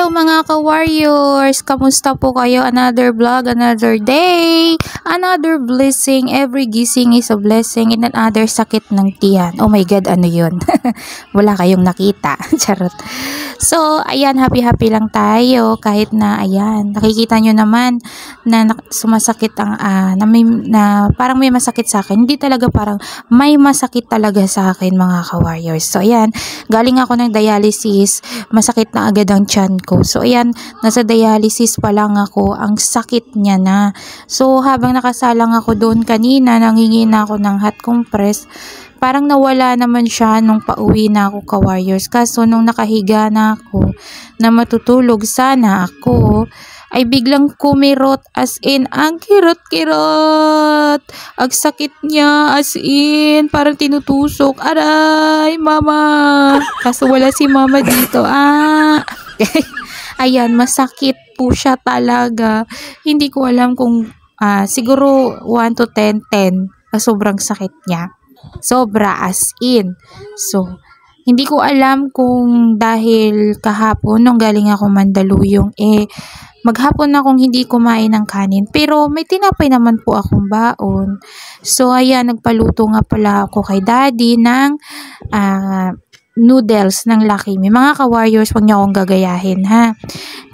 Hello mga ka-warriors! Kamusta po kayo? Another vlog, another day, another blessing. Every gising is a blessing and another sakit ng tiyan. Oh my God, ano yun? Wala kayong nakita. Charot. So, ayan, happy-happy lang tayo kahit na, ayan, nakikita nyo naman na sumasakit ang, na parang may masakit sa akin. Hindi talaga parang may masakit talaga sa akin mga ka-warriors. So, ayan, galing ako ng dialysis, masakit na agad ang tiyan ko. So, ayan, nasa dialysis pa lang ako, ang sakit niya na. So, habang nakasalang ako doon kanina, nanghingi na ako ng hot compress, parang nawala naman siya nung pauwi na ako ka-warriors. Kaso, nung nakahiga na ako, na matutulog sana ako, ay biglang kumirot, as in, ang kirot-kirot. Ang sakit niya, as in, parang tinutusok. Aray, mama. Kaso wala si mama dito. Ayan, masakit po siya talaga. Hindi ko alam kung, siguro 1 to 10, 10. Sobrang sakit niya. Sobra, as in. So, hindi ko alam kung dahil kahapon, nung galing ako Mandaluyong, maghapon akong hindi kumain ng kanin. Pero may tinapay naman po akong baon. So, ayan, nagpaluto nga pala ako kay daddy ng noodles ng Lucky Me. Mga ka-warriors, huwag niyo akong gagayahin, ha?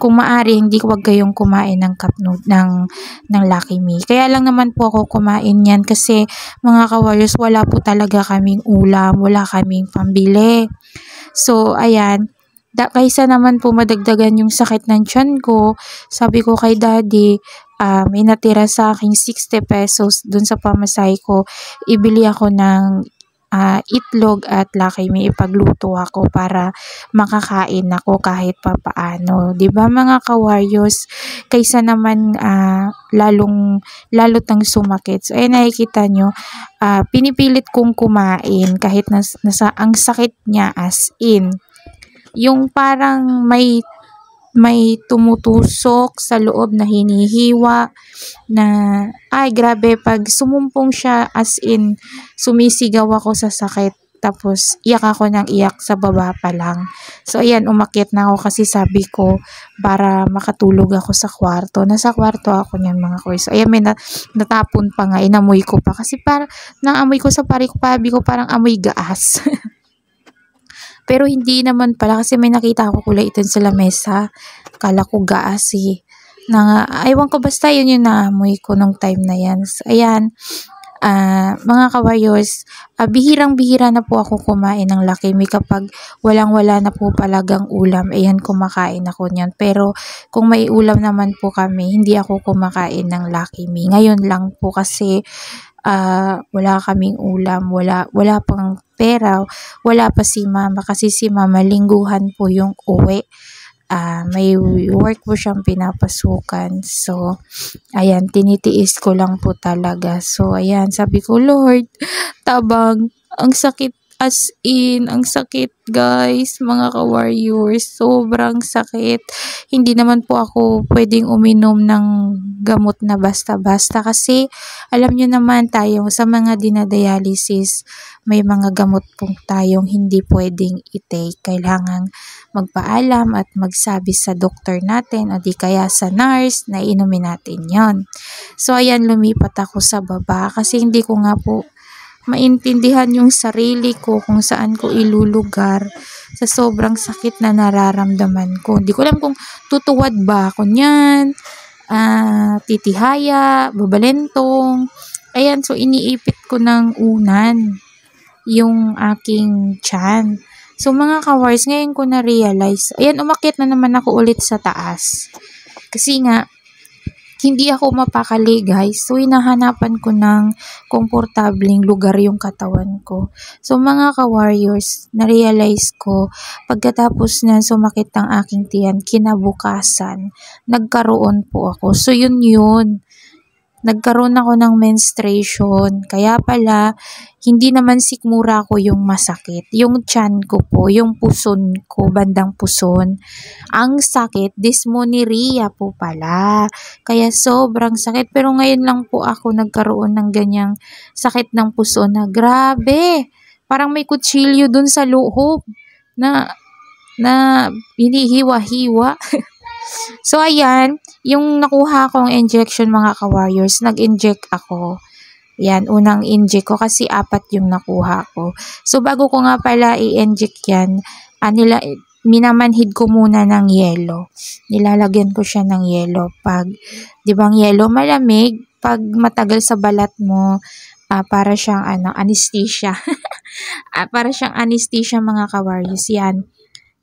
Kung maaari, hindi ko wag kayong kumain ng cup ng Lucky Me. Kaya lang naman po ako kumain yan kasi, mga ka-warriors, wala po talaga kaming ulam, wala kaming pambili. So, ayan, kaysa naman po madagdagan yung sakit ng tiyan ko, sabi ko kay daddy, may natira sa aking 60 pesos dun sa pamasahe ko, ibili ako ng itlog at Lucky Me, ipagluto ako para makakain ako kahit papaano. 'Di ba mga ka-warriors? Kaysa naman lalot ang sumakit. So, nakikita nyo, pinipilit kong kumain kahit nasa ang sakit niya, as in. Yung parang may tumutusok sa loob na hinihiwa na, ay grabe, pag sumumpong siya, as in, sumisigaw ako sa sakit. Tapos, iyak ako ng iyak sa baba pa lang. So, ayan, umakyat na ako kasi sabi ko, para makatulog ako sa kwarto. Nasa kwarto ako niyan mga koy. So, ayan, may natapon pa nga, inamoy ko pa. Kasi parang, naamoy ko sa pabi ko, parang amoy gaas. Pero hindi naman pala kasi may nakita ako kulay ito sa lamesa. Kala ko gaas eh. Aywan ko, basta yun yung naamoy ko nung time na yan. So, ayan, mga ka-warriors, bihirang-bihira na po ako kumain ng Lucky Me kapag walang-wala na po palagang ulam. Ayan, kumakain ako niyan. Pero kung may ulam naman po kami, hindi ako kumakain ng Lucky Me. Ngayon lang po kasi wala kaming ulam, wala pang pera, wala pa si mama kasi si mama lingguhan po yung uwi. May work po siyang pinapasukan. So, ayan, tinitiis ko lang po talaga. So, ayan, sabi ko, Lord, tabang, ang sakit, as in, ang sakit guys, mga ka-warriors, sobrang sakit. Hindi naman po ako pwedeng uminom ng gamot na basta-basta kasi alam nyo naman tayo sa mga dinadialysis, may mga gamot pong tayong hindi pwedeng i-take. Kailangan magpaalam at magsabi sa doktor natin o di kaya sa nurse na inumin natin yon. So, ayan, lumipat ako sa baba kasi hindi ko nga po maintindihan yung sarili ko kung saan ko ilulugar sa sobrang sakit na nararamdaman ko. Hindi ko alam kung tutuwad ba ako niyan, titihaya, babalentong. Ayan, so iniipit ko ng unan yung aking tiyan. So, mga ka-wars, ngayon ko na-realize, ayan, umakyat na naman ako ulit sa taas. Kasi nga, hindi ako mapakali guys. So, hinahanapan ko ng komportabling lugar yung katawan ko. So, mga ka-warriors, na-realize ko, pagkatapos na sumakit ang aking tiyan, kinabukasan, nagkaroon po ako. So, yun. Nagkaroon ako ng menstruation. Kaya pala, hindi naman sikmura ko yung masakit. Yung tiyan ko po, yung puson ko, bandang puson. Ang sakit, dysmenorrhea po pala. Kaya sobrang sakit. Pero ngayon lang po ako nagkaroon ng ganyang sakit ng puson na grabe. Parang may kutsilyo dun sa loob na na hinihiwa-hiwa. So, ayan, yung nakuha kong injection mga ka-warriors, nag-inject ako. Yan, unang inject ko kasi 4 yung nakuha ko. So, bago ko nga pala i-inject yan, minamanhid ko muna ng yelo. Nilalagyan ko siya ng yelo. Pag, di ba ang yelo malamig, pag matagal sa balat mo, para siyang anesthesia. Para siyang anesthesia mga ka-warriors. Yan.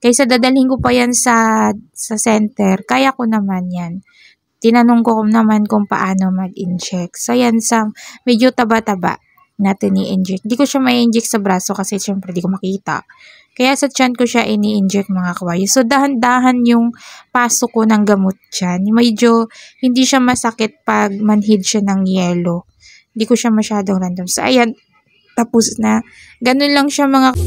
Kaysa dadalhin ko pa yan sa center, kaya ko naman yan. Tinanong ko naman kung paano mag-inject. So, yan, medyo taba-taba natin i-inject. Hindi ko siya may-inject sa braso kasi syempre di ko makita. Kaya sa tiyan ko siya ini-inject mga kawayo. So, dahan-dahan yung pasok ko ng gamot dyan. Medyo hindi siya masakit pag manhid siya ng yelo. Hindi ko siya masyadong random. So, ayan, tapos na. Ganun lang siya mga